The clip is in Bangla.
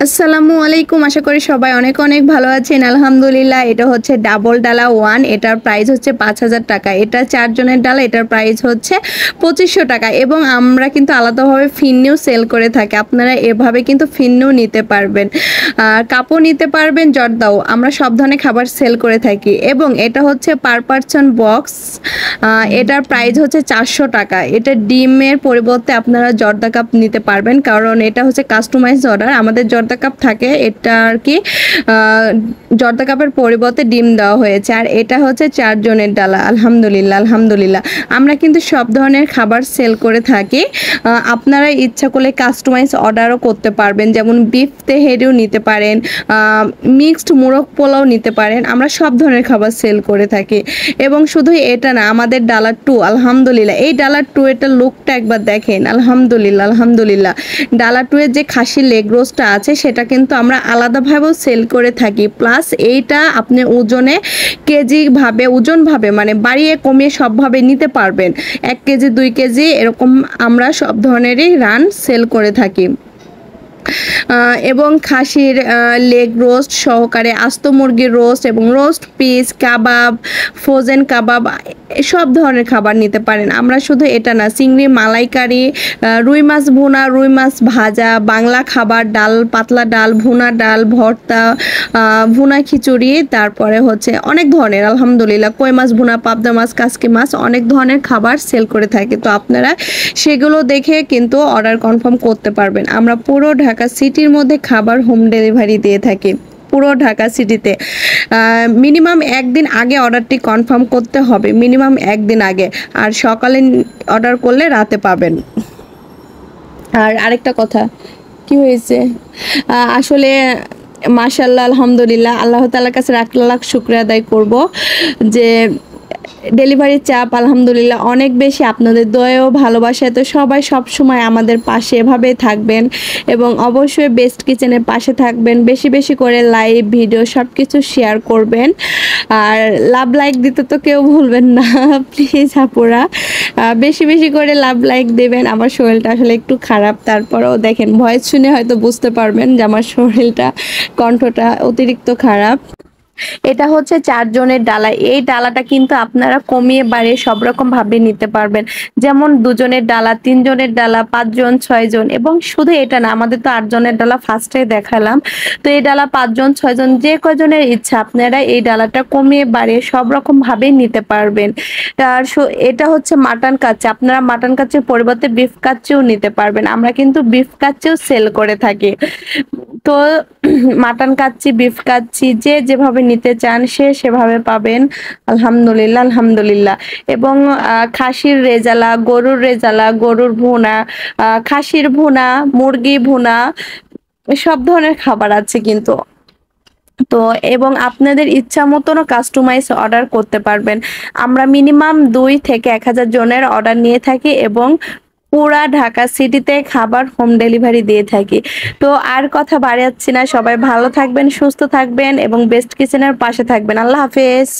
আসসালামু আলাইকুম। আশা করি সবাই অনেক অনেক ভালো আছেন। আলহামদুলিল্লাহ। এটা হচ্ছে ডাবল ডালা ওয়ান, এটার প্রাইস হচ্ছে ৫,০০০ টাকা। এটা ৪ জনের ডালা, এটার প্রাইস হচ্ছে ২৫০০ টাকা। এবং আমরা কিন্তু আলাদাভাবে ফিন্নিও সেল করে থাকি। আপনারা এভাবে কিন্তু ফিন্নিও নিতে পারবেন, কাপও নিতে পারবেন, জর্দাও। আমরা সব ধরনের খাবার সেল করে থাকি। এবং এটা হচ্ছে পার পারসন বক্স, এটার প্রাইস হচ্ছে ৪০০ টাকা। এটা ডিমের পরিবর্তে আপনারা জর্দা কাপ নিতে পারবেন, কারণ এটা হচ্ছে কাস্টমাইজ অর্ডার। আমাদের জর্দা কাপ থাকে, এটা আর কি জর্দা কাপের পরিবর্তে ডিম দেওয়া হয়েছে। আর এটা হচ্ছে ৪ জনের ডালা। আলহামদুলিল্লাহ আলহামদুলিল্লাহ। আমরা কিন্তু সব ধরনের খাবার সেল করে থাকি। আপনারা ইচ্ছা করলে কাস্টমাইজ অর্ডারও করতে পারবেন, যেমন বিফ তেহেরিও নিতে পারেন, মিক্সড মোরগ পোলাও নিতে পারেন। আমরা সব ধরনের খাবার সেল করে থাকি। এবং শুধু এটা না, আমাদের ডালার টু, আলহামদুলিল্লাহ, এই ডালার টু এটার লুকটা একবার দেখেন। আলহামদুলিল্লাহ আলহামদুলিল্লাহ। ডালা টু এর যে খাসির লেগ রোস্টটা আছে সেটা কিন্তু আমরা আলাদাভাবেও সেল করে থাকি। প্লাস এইটা আপনি ওজনভাবে মানে বাড়িয়ে কমিয়ে সবভাবে নিতে পারবেন। ১ কেজি ২ কেজি এরকম আমরা সব ধরনেরই রান সেল করে থাকি। এবং খাসির লেগ রোস্ট সহকারে আস্ত মুরগির রোস্ট এবং রোস্ট পিস, কাবাব, ফ্রোজেন কাবাব, সব ধরনের খাবার নিতে পারেন। আমরা শুধু এটা না, চিংড়ি মালাইকারি, রুই মাছ ভুনা, রুই মাছ ভাজা, বাংলা খাবার, ডাল, পাতলা ডাল, ভুনা ডাল, ভর্তা, ভুনা খিচুড়ি, তারপরে হচ্ছে অনেক ধরনের, আলহামদুলিল্লাহ, কই মাছ ভুনা, পাবদা মাছ, কাসকি মাছ, অনেক ধরনের খাবার সেল করে থাকি। তো আপনারা সেগুলো দেখে কিন্তু অর্ডার কনফার্ম করতে পারবেন। আমরা পুরো ঢাকা সিটির মধ্যে খাবার হোম ডেলিভারি দিয়ে থাকি, পুরো ঢাকা সিটিতে। মিনিমাম একদিন আগে অর্ডারটি কনফার্ম করতে হবে, মিনিমাম একদিন আগে। আর সকালে অর্ডার করলে রাতে পাবেন। আর আরেকটা কথা, কি হয়েছে আসলে, মাশাআল্লাহ আলহামদুলিল্লাহ, আল্লাহ তাআলার কাছে লাখ লাখ শুকরিয়া আদায় করব যে ডেলিভারির চাপ আলহামদুলিল্লাহ অনেক বেশি। আপনাদের দয়া ও ভালোবাসায় তো সবাই সবসময় আমাদের পাশে এভাবেই থাকবেন। এবং অবশ্যই বেস্ট কিচেনের পাশে থাকবেন, বেশি বেশি করে লাইভ ভিডিও সব কিছু শেয়ার করবেন। আর লাভ লাইক দিতে তো কেউ ভুলবেন না প্লিজ আপুরা, বেশি বেশি করে লাভ লাইক দেবেন। আমার শরীরটা আসলে একটু খারাপ, তারপরেও দেখেন ভয়েস শুনে হয়তো বুঝতে পারবেন যে আমার শরীরটা, কণ্ঠটা অতিরিক্ত খারাপ। এটা হচ্ছে ৪ জনের ডালা। এই ডালাটা কিন্তু আপনারা কমিয়ে বাড়িয়ে সব রকম ভাবে নিতে পারবেন, যেমন ২ জনের ডালা, ৩ জনের ডালা, ৫ জন, ৬ জন। এবং শুধু এটা না, আমাদের তো ৮ জনের ডালা ফার্স্টে দেখালাম। তো এই ডালা ৫ জন, ৬ জন, যে কয়জনের ইচ্ছা আপনারা এই ডালাটা কমিয়ে বাড়িয়ে সব রকম ভাবে নিতে পারবেন। আর এটা হচ্ছে মাটন কাচ্চি, আপনারা মাটন কাচ্চির পরিবর্তে বিফ কাচ্চিও নিতে পারবেন। আমরা কিন্তু বিফ কাচ্চিও সেল করে থাকি। তো মাটন কাচ্চি, বিফ কাচ্চি যে যেভাবে নিতে চান সে সেভাবে পাবেন, আলহামদুলিল্লাহ আলহামদুলিল্লাহ। এবং খাসির রেজালা, গরুর রেজালা, গরুর ভুনা, খাসির ভুনা, মুরগি ভুনা, সব ধরনের খাবার আছে কিন্তু। তো এবং আপনাদের ইচ্ছা মতনও কাস্টমাইজ অর্ডার করতে পারবেন। আমরা মিনিমাম ২ থেকে ১,০০০ জনের অর্ডার নিয়ে থাকি এবং পুরা ঢাকা সিটিতে খাবার হোম ডেলিভারি দিয়ে থাকি। তো আর কথা বাড়াচ্ছি না, সবাই ভালো থাকবেন, সুস্থ থাকবেন এবং বেস্ট কিচেনের পাশে থাকবেন। আল্লাহ হাফেজ।